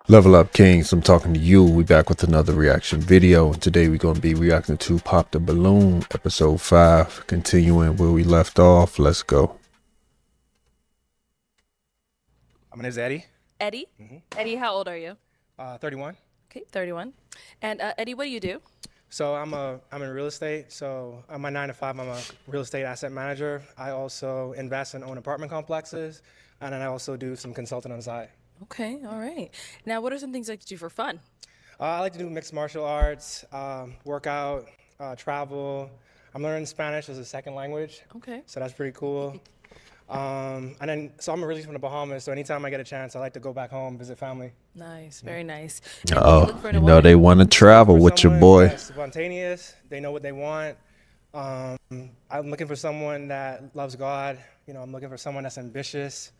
Level up Kings, I'm talking to you. We back with another reaction video. Today we're going to be reacting to Pop the Balloon episode 5, continuing where we left off. Let's go. My name is Eddie. Eddie? Eddie, how old are you? 31. Okay, 31. And Eddie, what do you do? So I'm in real estate. So I'm my 9 to 5. I'm a real estate asset manager. I also invest and own apartment complexes, and then I also do some consulting on the side. Okay, all right. Now, what are some things you like to do for fun? I like to do mixed martial arts, work out, travel. I'm learning Spanish as a second language. Okay. So that's pretty cool. So I'm originally from the Bahamas. So anytime I get a chance, I like to go back home, visit family. Nice, very nice. Oh, you know they want to travel with your boy. That's spontaneous. They know what they want. I'm looking for someone that loves God. You know, I'm looking for someone that's ambitious.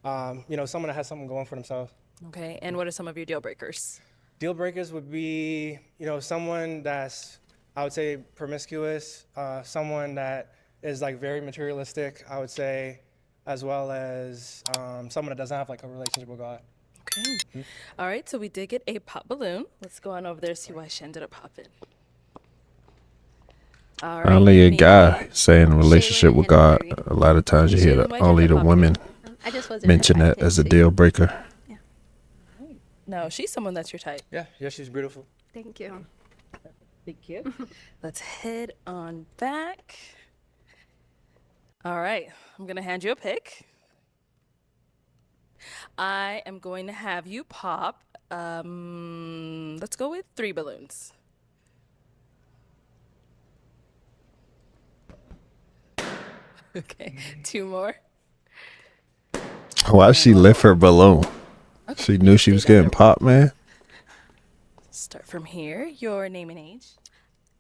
You know, someone that has something going for themselves. Okay, and what are some of your deal breakers? Deal breakers would be, you know, someone that's, I would say, promiscuous, someone that is like very materialistic, I would say, as well as someone that doesn't have like a relationship with God. Okay. All right, so we did get a pop balloon. Let's go on over there and see why she ended up popping. All right. Only a guy saying a relationship with God. A lot of times you hear only the women mention that as a deal breaker. Yeah. No, she's someone that's your type. Yeah, she's beautiful. Thank you. Thank you. Let's head on back. All right, I'm gonna hand you a pick. I am going to have you pop, let's go with 3 balloons. Okay, 2 more. Why she lift her balloon? She knew she was getting popped, man. Start from here. Your name and age.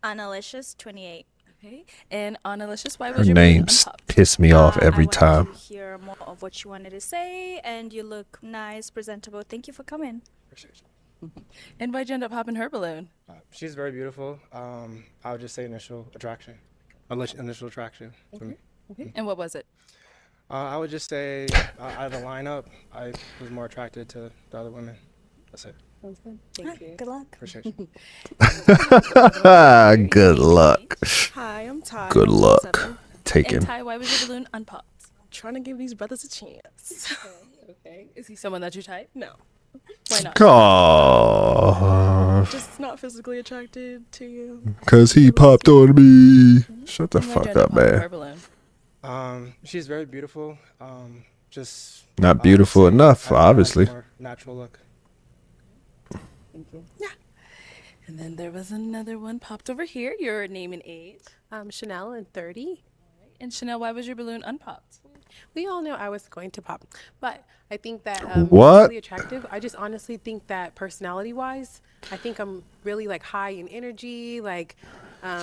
Annalicious, 28. Okay, and Annalicious, why Her was your balloon names unpopped? piss me off every I time. wanted to hear more of what you wanted to say, and you look nice, presentable. Thank you for coming. Appreciate you. And why'd you end up popping her balloon? She's very beautiful. I would just say initial attraction. Initial attraction for me. Okay. And what was it? I would just say out of the lineup, I was more attracted to the other women. That's it. Sounds good. Thank you. Good luck. Appreciate you. Good luck. Hi, I'm Ty. Good I'm luck. 27. Taken. And Ty, why was your balloon unpopped? I'm trying to give these brothers a chance. Okay. Is he someone that you type? No, Why not? Aww. just not physically attracted to you. Cause he popped on me. Shut the And why'd you fuck end up, popping man. her balloon? She's very beautiful. Just Not beautiful I would say enough, I like obviously. more natural look. Thank you. Yeah. And then there was another one popped over here. Your name and age. Chanel and 30. And Chanel, why was your balloon unpopped? We all knew I was going to pop, but I think that What? really attractive. I just honestly think that personality-wise, I think I'm really like high in energy. Like,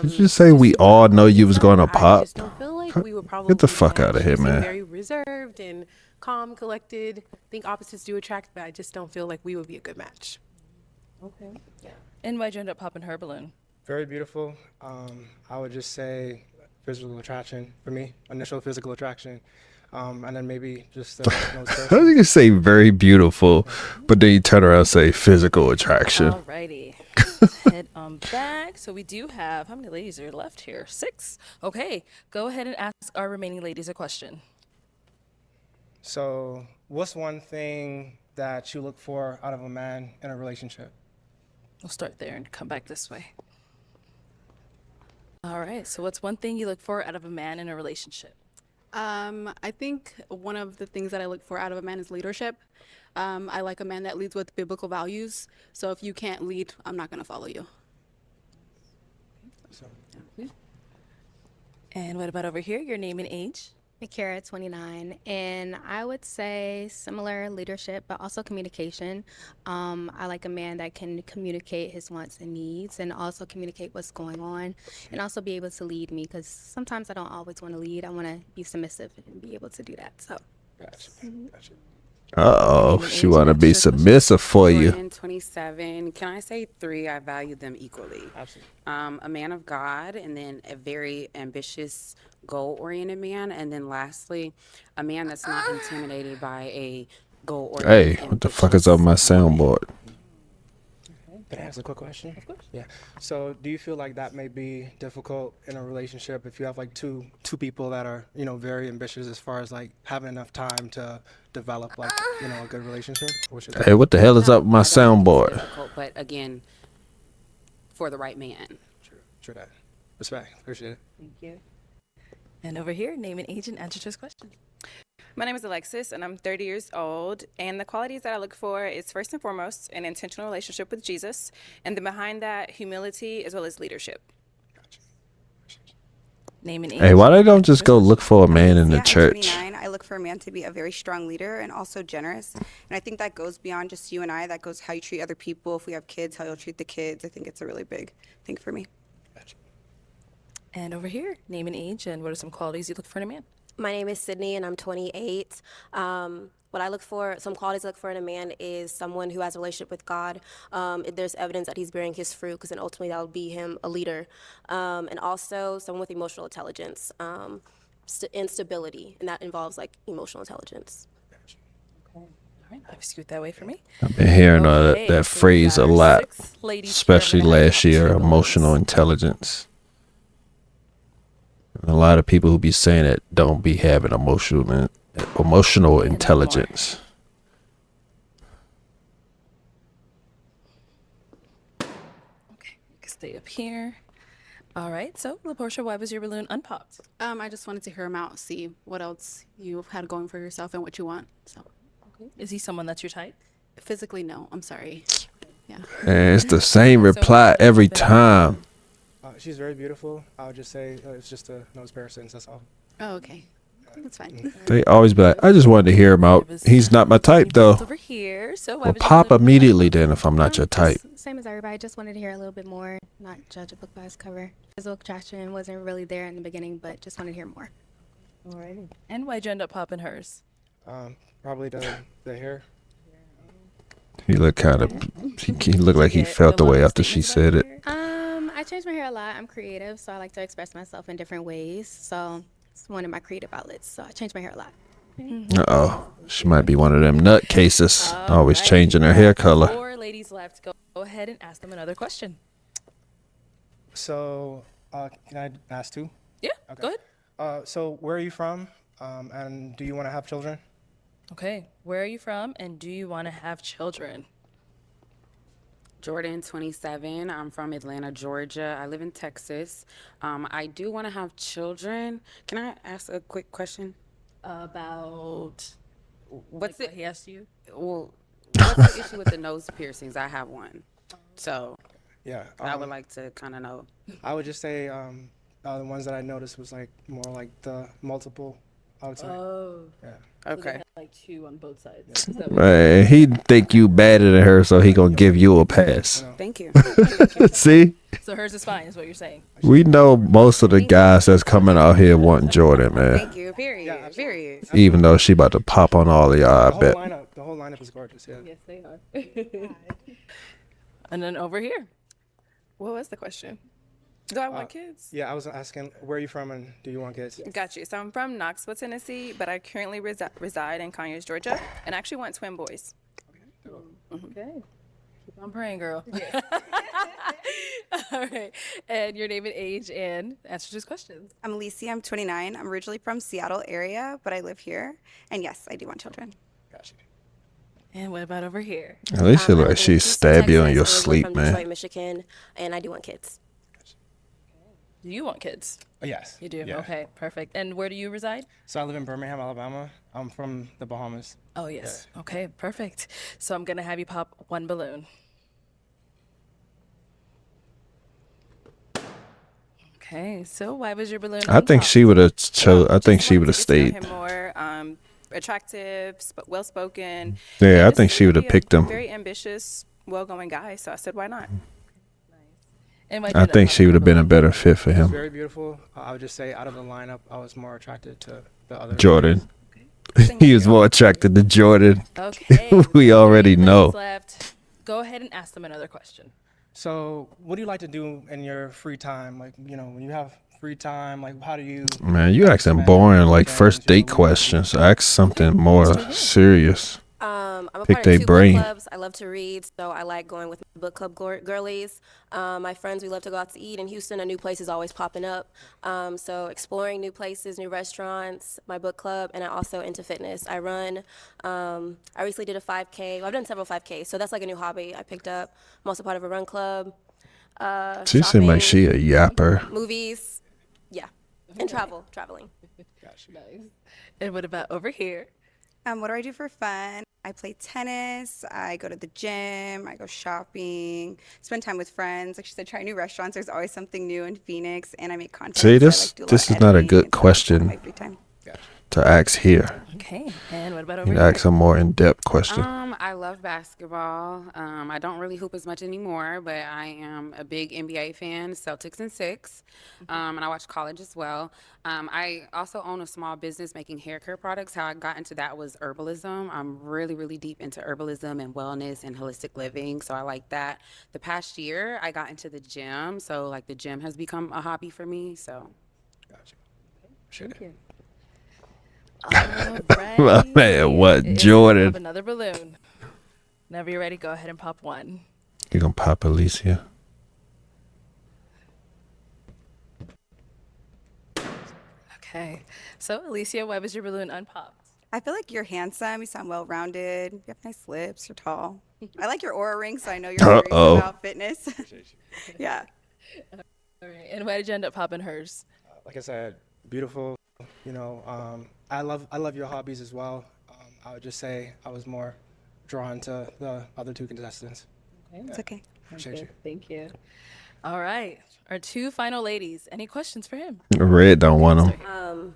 Did you say we all know you was gonna I pop? just don't feel like we would probably Get the fuck out of here, You seem man. Very reserved and calm, collected. I think opposites do attract, but I just don't feel like we would be a good match. Okay. Yeah. And why'd you end up popping her balloon? Very beautiful. I would just say physical attraction for me. Initial physical attraction. And then maybe just nose How person. do you say very beautiful, but then you turn around and say physical attraction? Alrighty. Let's head on back. So we do have, how many ladies are left here? 6. Okay. Go ahead and ask our remaining ladies a question. So what's one thing that you look for out of a man in a relationship? We'll start there and come back this way. All right. So what's one thing you look for out of a man in a relationship? I think one of the things that I look for out of a man is leadership. I like a man that leads with biblical values. So if you can't lead, I'm not going to follow you. So, And what about over here? Your name and age? Makara, 29, and I would say similar leadership, but also communication. I like a man that can communicate his wants and needs and also communicate what's going on and also be able to lead me because sometimes I don't always want to lead. I want to be submissive and be able to do that. So, gotcha. Gotcha. Uh-oh, Name and she age want to and be answer the question. submissive for you. Jordan, 27. Can I say 3? I value them equally. Absolutely. A man of God, and then a very ambitious, goal-oriented man, and then lastly, a man that's not intimidated by a goal-oriented. Hey, what the fuck is on my soundboard? Can I ask a quick question? Of course. Yeah. So, do you feel like that may be difficult in a relationship if you have like two people that are, you know, very ambitious as far as like having enough time to develop like, you know, a good relationship? What's your Hey, what the hell is No, up with my I don't think it's soundboard? difficult, but again, for the right man. True that. Respect. Appreciate it. Thank you. And over here, name and age and answer to this question. My name is Alexis, and I'm 30 years old. And the qualities that I look for is first and foremost an intentional relationship with Jesus, and then behind that, humility as well as leadership. Name and age. Hey, why they don't just go look for a man in the I'm church? 29. I look for a man to be a very strong leader and also generous. And I think that goes beyond just you and I. That goes how you treat other people. If we have kids, how you'll treat the kids. I think it's a really big thing for me. And over here, name and age and what are some qualities you look for in a man? My name is Sydney, and I'm 28. What I look for, some qualities I look for in a man is someone who has a relationship with God. If there's evidence that he's bearing his fruit, because then ultimately that will be him a leader. And also someone with emotional intelligence and stability, and that involves like emotional intelligence. All right, I've scoot that way for me. I've been hearing Okay, that so we phrase got a our lot, 6 ladies here. especially I'm gonna have last year, two emotional balloons. intelligence. A lot of people who be saying it don't be having emotional intelligence. Okay, you can stay up here. All right, so LaPortia, why was your balloon unpopped? I just wanted to hear him out, see what else you had going for yourself and what you want. So Is he someone that's your type? physically, no. I'm sorry. Yeah. And it's the same reply every time. She's very beautiful. I would just say it's just a nose piercings. That's all. Oh, okay. That's fine. They always be like, I just wanted to hear him out. He's not my type though. Over here, so why Well, was your pop balloon immediately then if I'm not your type. Same as everybody. Just wanted to hear a little bit more, not judge a book by its cover. Physical attraction wasn't really there in the beginning, but just wanted to hear more. All right. And why'd you end up popping hers? Probably the hair. He looked kind of, he looked like he felt the way after she said it. I change my hair a lot. I'm creative, so I like to express myself in different ways. So it's one of my creative outlets. So I change my hair a lot. Uh-oh, she might be one of them nut cases, always changing her hair color. 4 ladies left. Go ahead and ask them another question. So, can I ask 2? Yeah, Okay. go ahead. So, where are you from? And do you want to have children? Okay, where are you from and do you want to have children? Jordan, 27. I'm from Atlanta, Georgia. I live in Texas. I do want to have children. Can I ask a quick question? About What's what he asked you? Well, what's the issue with the nose piercings? I have one. So Yeah. I would like to kind of know. I would just say the ones that I noticed was like more like the multiple. I would say. Oh. Yeah. Okay. Like 2 on both sides. Man, he think you better than her, so he gonna give you a pass. Thank you. See, So hers is fine, is what you're saying. we know most of the guys that's coming out here wanting Jordan, man. Thank you. Period. Yeah, Period. Even though she about to pop on all of y'all, I bet. The whole lineup is gorgeous. Yeah. Yes, they are. And then over here. What was the question? Do I want kids? Yeah, I was asking where are you from and do you want kids? Got you. So I'm from Knoxville, Tennessee, but I currently reside in Conyers, Georgia, and I actually want twin boys. Okay. Keep on praying, girl. All right. And your name and age and answer to his questions. I'm Alicia. I'm 29. I'm originally from Seattle area, but I live here. And yes, I do want children. Gotcha. And what about over here? At least it I look live like in she Houston, stabbed you in Texas. your I'm originally sleep, from man. Detroit, Michigan, and I do want kids. Do you want kids? Yes. You do? Yeah. Okay, perfect. And where do you reside? So I live in Birmingham, Alabama. I'm from the Bahamas. Oh, yes. Okay, perfect. So I'm going to have you pop 1 balloon. Okay, so why was your balloon I think unpopped? she would have chose. I think Just she wanted would have to get to know stayed. him more, attractive, well-spoken. Yeah, I just think she seemed would to have be a picked him. Very ambitious, well-going guy. So I said, why not? And why'd you I end up think she popping would have the been a balloon? better fit for She's him. very beautiful. I would just say out of the lineup, I was more attracted to the other. Jordan. He was more attracted to Jordan. Okay. We already 3 know. minutes left. Go ahead and ask them another question. So, what do you like to do in your free time? Like, when you have free time, like, how do you? Man, you asking boring like first date questions. Ask something more serious. I'm a Pick part they of 2 brain. book clubs. I love to read, so I like going with my book club girlies. My friends, we love to go out to eat in Houston. A new place is always popping up. So exploring new places, new restaurants, my book club, and I also into fitness. I run. I recently did a 5K. Well, I've done several 5Ks, so that's like a new hobby I picked up. I'm also part of a run club. She seemed like she a yapper. Movies, yeah, and traveling. Nice. And what about over here? What do I do for fun? I play tennis. I go to the gym. I go shopping. Spend time with friends. Like she said, try new restaurants. There's always something new in Phoenix, and I make content. See, so I this like to do a lot this of is not a editing good and stuff on my question free time. to ask here. Okay. And what about You over need to here? ask a more in-depth question. I love basketball. I don't really hoop as much anymore, but I am a big NBA fan, Celtics and Six. And I watch college as well. I also own a small business making hair care products. How I got into that was herbalism. I'm really, really deep into herbalism and wellness and holistic living. So I like that. The past year, I got into the gym. So like the gym has become a hobby for me. So. Gotcha. Should it? My man, what, Jordan? Pop another balloon. Whenever you're ready, go ahead and pop one. You gonna pop Alicia? Okay. So, Alicia, why was your balloon unpopped? I feel like you're handsome. You sound well-rounded. You have nice lips. You're tall. I like your aura ring, so I know you're serious about fitness. Yeah. All right. And why did you end up popping hers? Like I said, beautiful. I love your hobbies as well. I would just say I was more drawn to the other 2 contestants. Okay. It's okay. Appreciate you. Thank you. All right. Our 2 final ladies. Any questions for him? Red don't want him.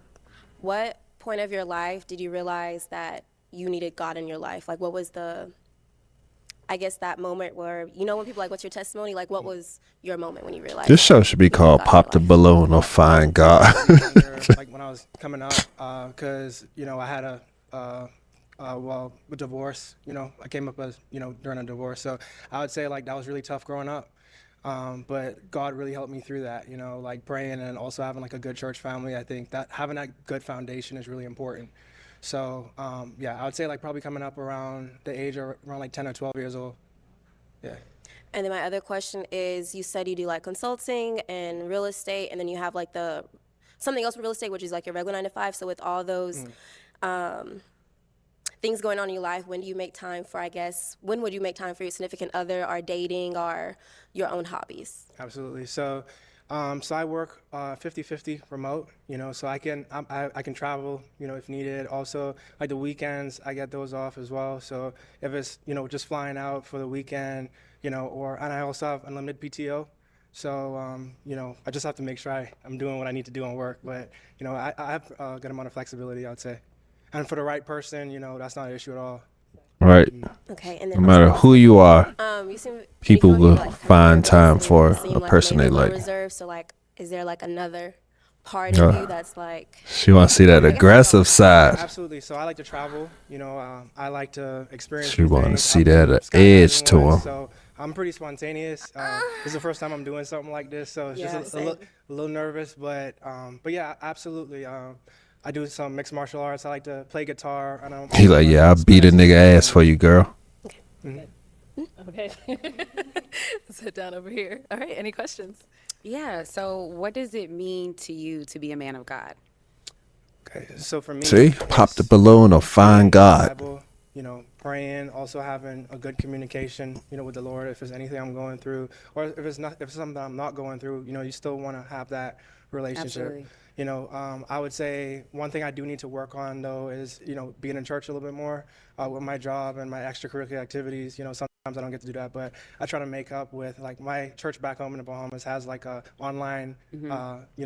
What point of your life did you realize that you needed God in your life? Like, what was that moment where, when people like, what's your testimony? Like, what was your moment when you realized? This show should be called Pop the Balloon or Find God. Like when I was coming up, because, I had a divorce, I came up as, during a divorce. So I would say like that was really tough growing up. But God really helped me through that, like praying and also having like a good church family. I think that having that good foundation is really important. So, I would say like probably coming up around the age of around like 10 or 12 years old. Yeah. And then my other question is, you said you do like consulting and real estate, and then you have like something else with real estate, which is like your regular 9 to 5. So with all those things going on in your life, when do you make time for, when would you make time for your significant other or dating or your own hobbies? Absolutely. So I work 50-50 remote, so I can travel, if needed. Also, like the weekends, I get those off as well. So if it's, just flying out for the weekend, and I also have unlimited PTO. So, I just have to make sure I'm doing what I need to do on work. But, I have a good amount of flexibility, I would say. And for the right person, that's not an issue at all. Right. Okay. And No then matter who you are, you seem people when you will come here, find time you for seem a like person they maybe a little like. reserved. So like, is there like another part of you that's like? She want to see that aggressive side. Absolutely. So I like to travel. I like to experience. She want to things. see that edge to him. So I'm pretty spontaneous. This is the first time I'm doing something like this, so it's just a little nervous. But yeah, absolutely. I do some mixed martial arts. I like to play guitar. He like, yeah, I'll beat a nigga ass for you, girl. Okay. Sit down over here. All right. Any questions? Yeah. So what does it mean to you to be a man of God? Okay. So for me, See, pop the balloon or find God. Bible, praying, also having a good communication, with the Lord. If there's anything I'm going through, or if it's something I'm not going through, you still want to have that relationship. Absolutely. I would say one thing I do need to work on though is, being in church a little bit more with my job and my extracurricular activities. Sometimes I don't get to do that, but I try to make up with like my church back home in the Bahamas has like a online,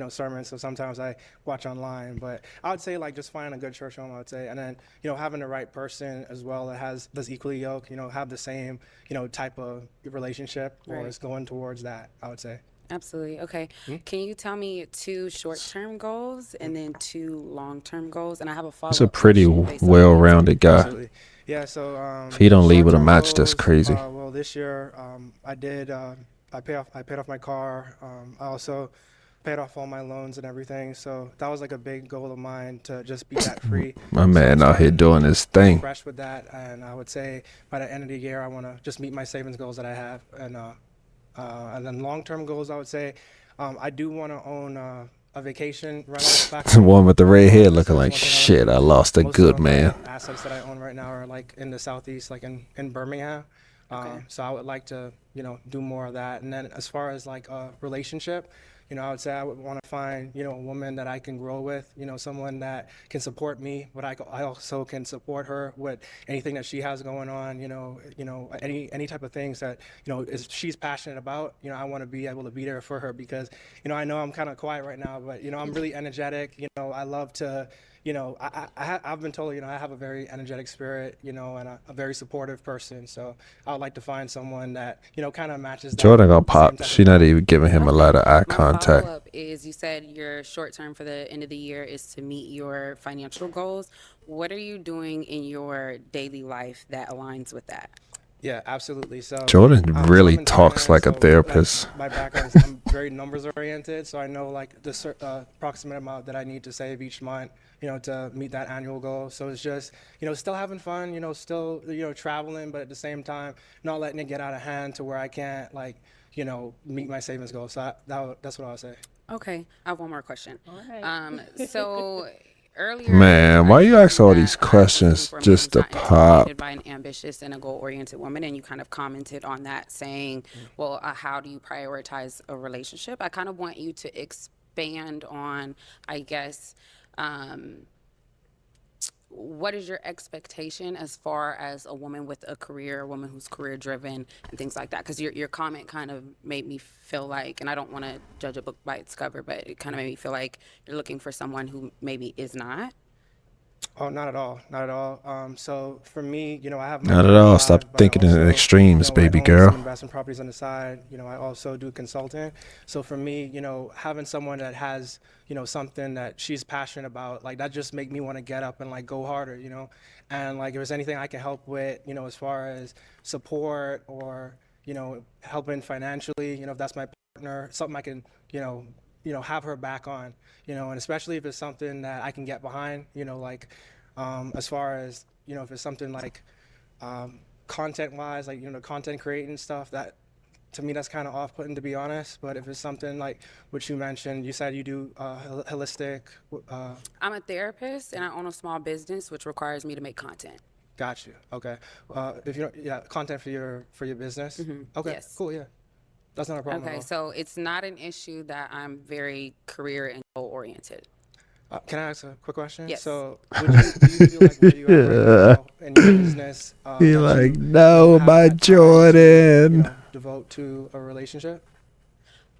sermon. So sometimes I watch online, but I would say like just finding a good church home, I would say. And then, having the right person as well that does equally yoke, have the same, type of relationship or is going towards that, I would say. Absolutely. Okay. Can you tell me 2 short-term goals and then 2 long-term goals? And I have a follow-up He's a pretty question based on the answer. well-rounded guy. Absolutely. Yeah. So If he don't leave with a short-term match, that's goals. crazy. Well, this year I did. I paid off my car. I also paid off all my loans and everything. So that was like a big goal of mine to just be debt free. My man out here doing his thing. Fresh with that, and I would say by the end of the year I want to just meet my savings goals that I have, and then long-term goals I would say I do want to own a vacation rental back The one with the red hair looking like, That's one thing I shit, I lost a most good of my man. assets that I own right now are like in the southeast, like in Birmingham. So I would like to, do more of that. And then as far as like a relationship, I would say I would want to find, a woman that I can grow with, someone that can support me, but I also can support her with anything that she has going on, any type of things that, she's passionate about, I want to be able to be there for her because, I know I'm kind of quiet right now, but, I'm really energetic, I love to, I've been told, I have a very energetic spirit, and a very supportive person. So I would like to find someone that, kind of matches that. Jordan gonna same pop. type She of not even giving him a lot of eye My contact. follow-up is you said your short term for the end of the year is to meet your financial goals. What are you doing in your daily life that aligns with that? Yeah, absolutely. So Jordan so really I'm in talks like a so, therapist. my background is I'm very numbers oriented, so I know like the approximate amount that I need to save each month, to meet that annual goal. So it's just, still having fun, still, traveling, but at the same time, not letting it get out of hand to where I can't like, meet my savings goal. So that's what I would say. Okay, I have one more question. All right. So earlier, Man, why you ask all these questions just to not pop? intimidated by an ambitious and a goal-oriented woman, and you kind of commented on that, saying, "Well, how do you prioritize a relationship?" I kind of want you to expand on, I guess. What is your expectation as far as a woman with a career, a woman who's career driven and things like that? Because your comment kind of made me feel like, and I don't want to judge a book by its cover, but it kind of made me feel like you're looking for someone who maybe is not. Oh, not at all, not at all. So for me, I have Not at all. Stop thinking in extremes, baby I own girl. some investment properties on the side. I also do consulting. So for me, having someone that has, something that she's passionate about, like that just make me want to get up and like go harder, And like if there's anything I can help with, as far as support or, helping financially, if that's my partner, something I can, have her back on, and especially if it's something that I can get behind, like as far as, if it's something like content-wise, like, content creating stuff, that to me that's kind of off-putting, to be honest. But if it's something like what you mentioned, you said you do holistic. I'm a therapist and I own a small business, which requires me to make content. Got you. Okay. If you content for your business. Okay. Yes. Cool. Yeah. That's not a problem. Okay, at all. so it's not an issue that I'm very career and goal oriented. Can I ask a quick question? Yes. So, do you feel like where you are right now in your business, He that like, you no, have my that time to, Jordan. devote to a relationship?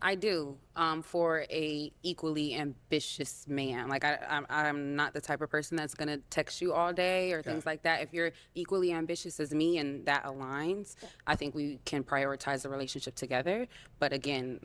I do, for a equally ambitious man. Like I'm not the type of person that's gonna text you all day or things like that. If you're equally ambitious as me and that aligns, I think we can prioritize the relationship together. But again,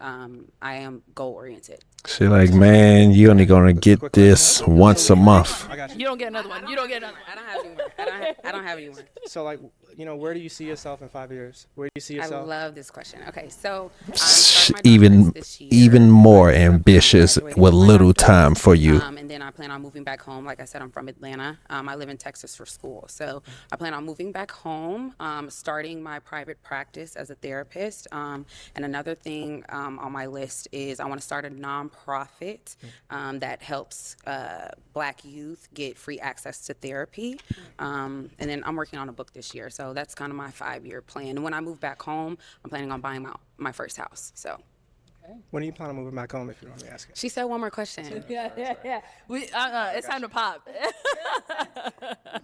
I am goal oriented. She like, man, you only gonna get this once a month. I got you. You don't get another one. You don't get another one. I don't have anyone. I don't have anyone. So, like, where do you see yourself in 5 years? Where do you see yourself? I love this question. Okay, so I'm starting my Even doctorate this year. even more ambitious with little time for you. And then I plan on moving back home. Like I said, I'm from Atlanta. I live in Texas for school. So I plan on moving back home, starting my private practice as a therapist. And another thing on my list is I want to start a nonprofit that helps Black youth get free access to therapy. And then I'm working on a book this year. So that's kind of my 5-year plan. And when I move back home, I'm planning on buying my first house. So. When are you planning on moving back home, if you don't mind me asking? She said one more question. Yeah. It's time to pop.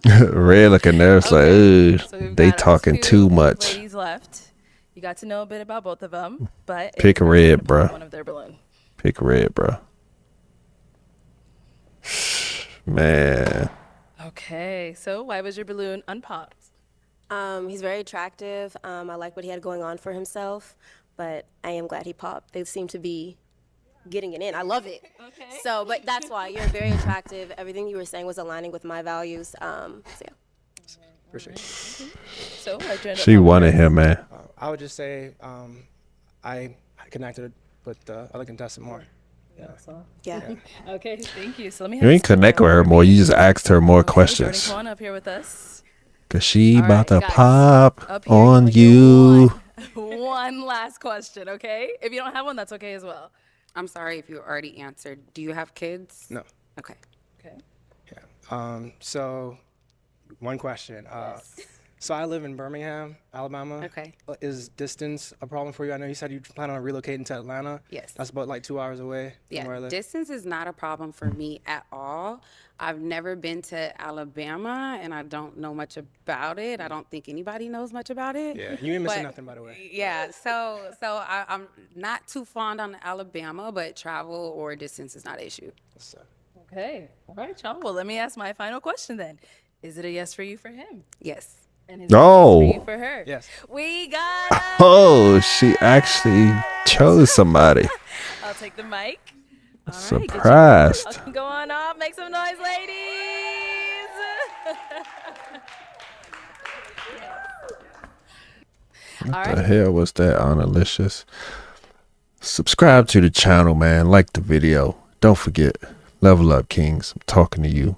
Red looking nervous like, ooh, So we've they got talking two too much. ladies left. You got to know a bit about both of them, but Pick a red, bro. One of their balloon. Pick red, bro. Man. Okay, so why was your balloon unpopped? He's very attractive. I like what he had going on for himself, but I am glad he popped. They seem to be getting it in. I love it. Okay. So, but that's why you're very attractive. Everything you were saying was aligning with my values. So yeah. Appreciate it. So, She wanted him, man. I would just say I connected with the other contestant more. Yeah. Okay, thank you. So let me. You ain't connect with her more. You just asked her more questions. Jordan, come on up here with us. Cause she All about right, to guys, pop up here, on get you. One last question, okay? If you don't have one, that's okay as well. I'm sorry if you already answered. Do you have kids? No. Okay. Okay. So one question. So I live in Birmingham, Alabama. Okay. Is distance a problem for you? I know you said you plan on relocating to Atlanta. Yes. That's about like 2 hours away from where I Yeah, live. distance is not a problem for me at all. I've never been to Alabama, and I don't know much about it. I don't think anybody knows much about it. Yeah, you ain't missing nothing, by the way. Yeah, I'm not too fond on Alabama, but travel or distance is not an issue. Okay. All right, y'all. Well, let me ask my final question then. Is it a yes for you for him? Yes. And is it a yes for you for her? Yes. We got it. Oh, she actually chose somebody. I'll take the mic. All right, Surprised. get your go on off. Make some noise, ladies. What the hell was that, Annalicious? Subscribe to the channel, man. Like the video. Don't forget, level up, kings. I'm talking to you.